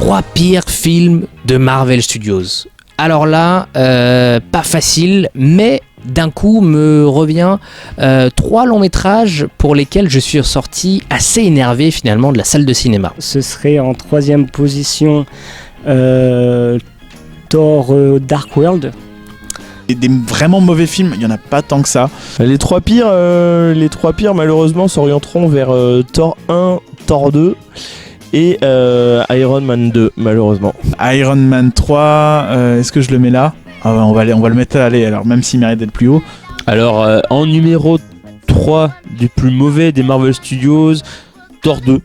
3 pires films de Marvel Studios. Alors là, pas facile, mais d'un coup me revient 3 longs métrages pour lesquels je suis ressorti assez énervé finalement de la salle de cinéma. Ce serait en 3e position Thor Dark World. Et des vraiment mauvais films, il n'y en a pas tant que ça. Les trois pires malheureusement s'orienteront vers Thor 1, Thor 2 et Iron Man 2 malheureusement. Iron Man 3, est-ce que je le mets là ? On va le mettre à aller, alors même s'il mérite d'être plus haut. Alors en numéro 3 du plus mauvais des Marvel Studios, Thor 2.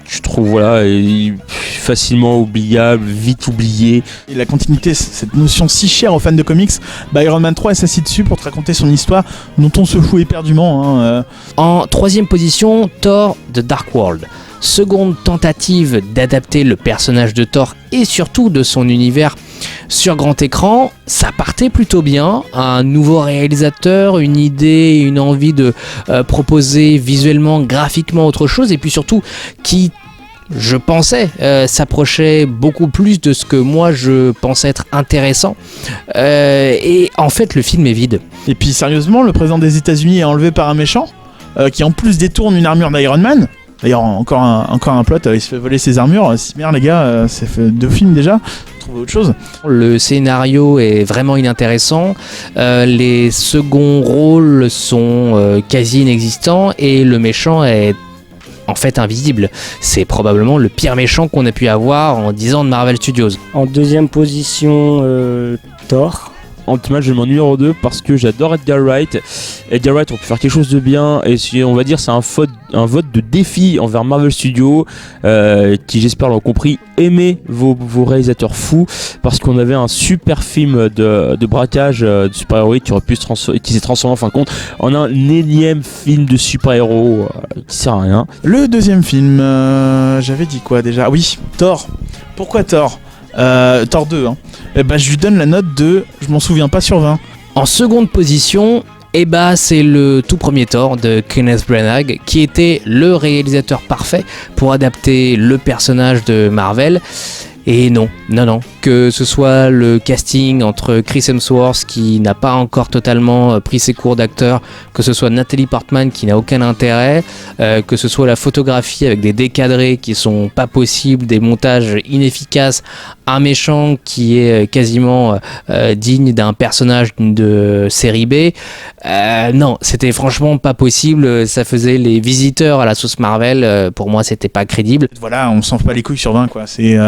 Je trouve facilement oubliable, vite oublié. Et la continuité, cette notion si chère aux fans de comics, Iron Man 3 est s'assit dessus pour te raconter son histoire dont on se fout éperdument. En 3e position, Thor The Dark World. Seconde tentative d'adapter le personnage de Thor et surtout de son univers sur grand écran, ça partait plutôt bien. Un nouveau réalisateur, une idée, une envie de proposer visuellement, graphiquement autre chose, et puis surtout qui, je pensais, s'approchait beaucoup plus de ce que moi je pensais être intéressant. Et en fait, le film est vide. Et puis sérieusement, le président des États-Unis est enlevé par un méchant qui en plus détourne une armure d'Iron Man. D'ailleurs, encore un plot, il se fait voler ses armures. Si merde, les gars, c'est fait 2 films déjà. Trouver autre chose. Le scénario est vraiment inintéressant. Les seconds rôles sont quasi inexistants et le méchant est en fait invisible. C'est probablement le pire méchant qu'on a pu avoir en 10 ans de Marvel Studios. En 2e position, Thor. En tout cas, je mets mon numéro 2 parce que j'adore Edgar Wright. Edgar Wright, on peut faire quelque chose de bien et on va dire c'est un vote de défi envers Marvel Studios qui, j'espère, l'ont compris. Aimez vos réalisateurs fous parce qu'on avait un super film de braquage de super-héros qui s'est transformé en fin de compte en un énième film de super-héros qui sert à rien. Le 2e film, j'avais dit quoi déjà ? Oui, Thor. Pourquoi Thor ? Thor 2, hein. Je lui donne la note de je m'en souviens pas sur 20. En seconde position, c'est le tout premier Thor de Kenneth Branagh qui était le réalisateur parfait pour adapter le personnage de Marvel. Et non, que ce soit le casting entre Chris Hemsworth qui n'a pas encore totalement pris ses cours d'acteur, que ce soit Natalie Portman qui n'a aucun intérêt, que ce soit la photographie avec des décadrés qui sont pas possibles, des montages inefficaces, un méchant qui est quasiment digne d'un personnage de série B. Non, c'était franchement pas possible, ça faisait les visiteurs à la sauce Marvel, pour moi c'était pas crédible. Voilà, on s'en fout pas les couilles sur 20 quoi, c'est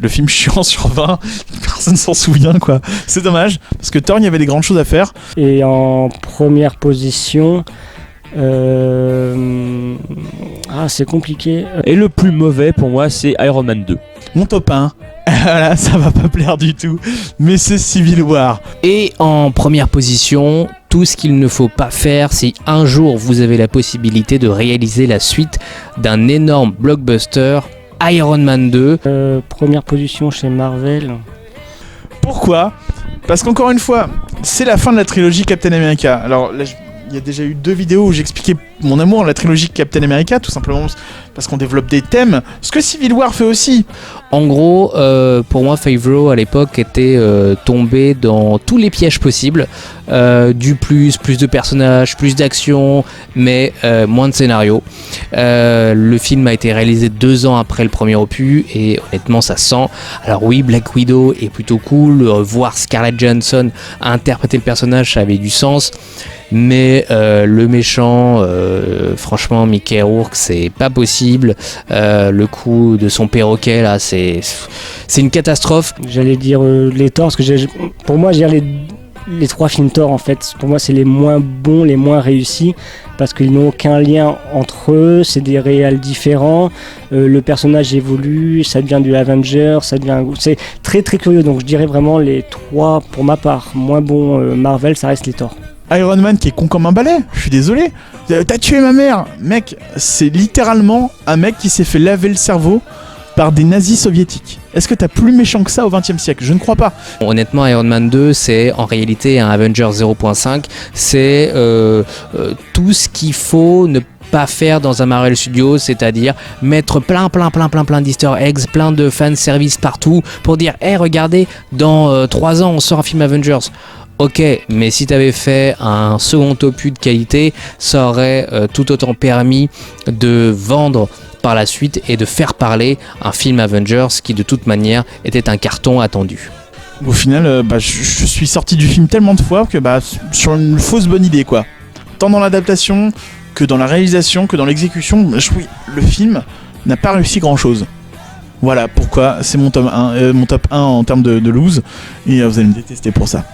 le film chiant sur 20, personne s'en souvient quoi. C'est dommage, parce que Thor, il y avait des grandes choses à faire. Et en première position, c'est compliqué. Et le plus mauvais pour moi, c'est Iron Man 2. Mon top 1, voilà, ça va pas plaire du tout, mais c'est Civil War. Et en première position, tout ce qu'il ne faut pas faire si un jour vous avez la possibilité de réaliser la suite d'un énorme blockbuster, Iron Man 2. Première position chez Marvel. Pourquoi ? Parce qu'encore une fois, c'est la fin de la trilogie Captain America. Alors là, il y a déjà eu 2 vidéos où j'expliquais mon amour à la trilogie Captain America, tout simplement parce qu'on développe des thèmes, ce que Civil War fait aussi. En gros, pour moi, Favreau à l'époque était tombé dans tous les pièges possibles, du plus de personnages, plus d'action, mais moins de scénario. Le film a été réalisé 2 ans après le premier opus et honnêtement ça sent. Alors oui, Black Widow est plutôt cool, voir Scarlett Johansson interpréter le personnage, ça avait du sens. Mais le méchant, franchement, Mickey Rourke, c'est pas possible. Le coup de son perroquet là, c'est une catastrophe. J'allais dire les Thor, parce que pour moi, les 3 films Thor, en fait, pour moi, c'est les moins bons, les moins réussis, parce qu'ils n'ont aucun lien entre eux, c'est des réals différents, le personnage évolue, ça devient du Avenger, c'est très très curieux, donc je dirais vraiment les 3, pour ma part, moins bons Marvel, ça reste les Thor. Iron Man qui est con comme un balai, je suis désolé. T'as tué ma mère. Mec, c'est littéralement un mec qui s'est fait laver le cerveau par des nazis soviétiques. Est-ce que t'as plus méchant que ça au XXe siècle ? Je ne crois pas. Honnêtement, Iron Man 2, c'est en réalité un Avengers 0.5. C'est tout ce qu'il faut ne pas faire dans un Marvel Studios, c'est-à-dire mettre plein d'easter eggs, plein de fanservice partout pour dire hey, regardez, dans 3 ans on sort un film Avengers. Ok, mais si t'avais fait un second opus de qualité, ça aurait tout autant permis de vendre par la suite et de faire parler un film Avengers qui de toute manière était un carton attendu. Au final, je suis sorti du film tellement de fois que sur une fausse bonne idée quoi. Tant dans l'adaptation que dans la réalisation que dans l'exécution, le film n'a pas réussi grand chose. Voilà pourquoi c'est mon top 1 en termes de lose et vous allez me détester pour ça.